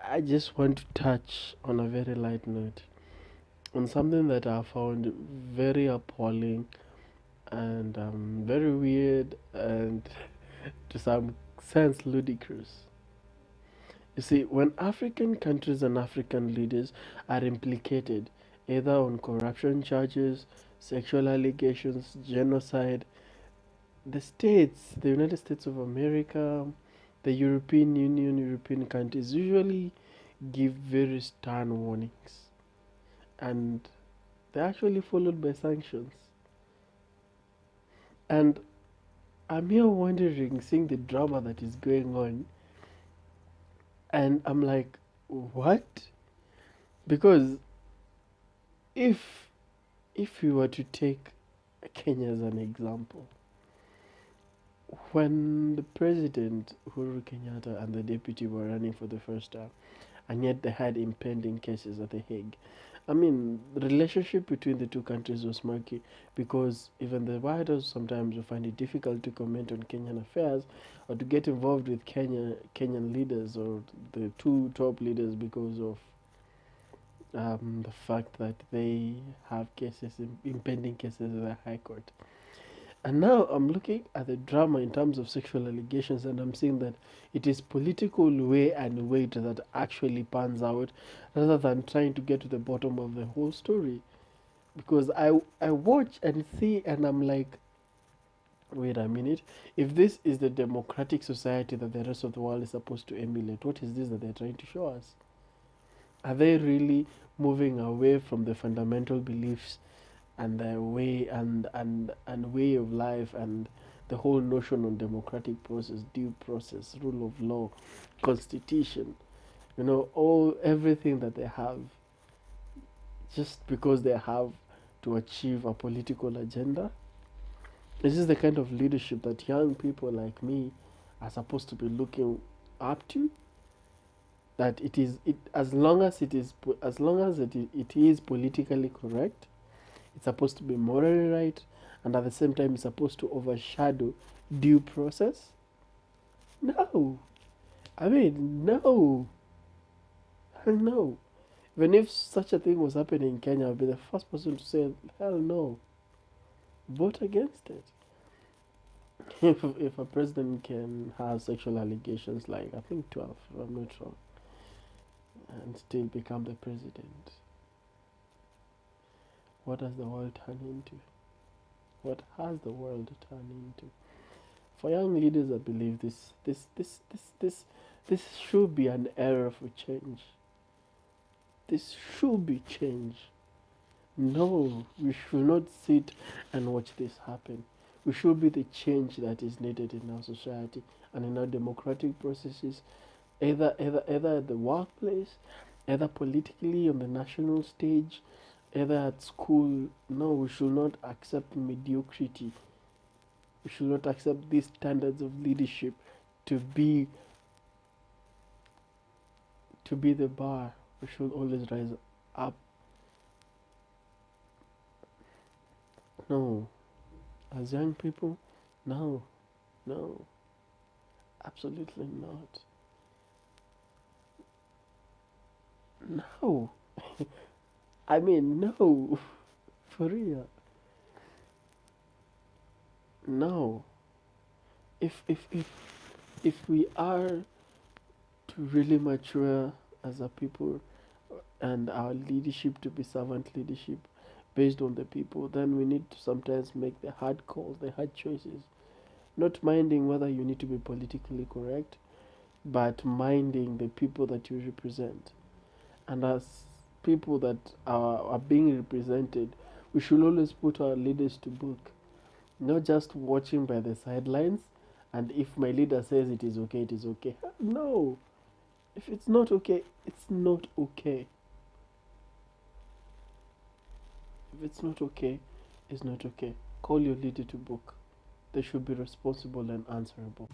I just want to touch on a very light note on something that I found very appalling and very weird and to some sense ludicrous. You see, when African countries and African leaders are implicated either on corruption charges, sexual allegations, genocide, the states, the United States of America, the European Union, European countries usually give very stern warnings, and they're actually followed by sanctions. And I'm here wondering, seeing the drama that is going on, and I'm like, what? Because if we were to take Kenya as an example, when the president Uhuru Kenyatta and the deputy were running for the first time, and yet they had impending cases at The Hague. I mean, the relationship between the two countries was murky because even the White House sometimes will find it difficult to comment on Kenyan affairs or to get involved with Kenyan leaders or the two top leaders because of the fact that they have cases, impending cases in the High Court. And now I'm looking at the drama in terms of sexual allegations, and I'm seeing that it is political way and weight that actually pans out rather than trying to get to the bottom of the whole story. Because I watch and see, and I'm like, wait a minute, if this is the democratic society that the rest of the world is supposed to emulate, what is this that they're trying to show us? Are they really moving away from the fundamental beliefs and the way and way of life and the whole notion on democratic process, due process, rule of law, constitution, all everything that they have, just because they have to achieve a political agenda? This is the kind of leadership that young people like me are supposed to be looking up to. That as long as it is politically correct, it's supposed to be morally right, and at the same time, it's supposed to overshadow due process. No, I mean, no, no. Even if such a thing was happening in Kenya, I'd be the first person to say, hell no, vote against it. If a president can have sexual allegations like I think 12, if I'm not wrong, and still become the president, what does the world turn into? What has the world turned into? For young leaders, I believe this should be an era for change. This should be change. No, we should not sit and watch this happen. We should be the change that is needed in our society and in our democratic processes, either at the workplace, either politically on the national stage, either at school. No, we should not accept mediocrity. We should not accept these standards of leadership to be the bar. We should always rise up. No, as young people, no, absolutely not. No, I mean no, for real. No, if we are to really mature as a people and our leadership to be servant leadership based on the people, then we need to sometimes make the hard calls, the hard choices. Not minding whether you need to be politically correct, but minding the people that you represent. And as people that are being represented, we should always put our leaders to book, not just watching by the sidelines. And if my leader says it is okay, it is okay. No, if it's not okay, it's not okay. If it's not okay, it's not okay. Call your leader to book. They should be responsible and answerable.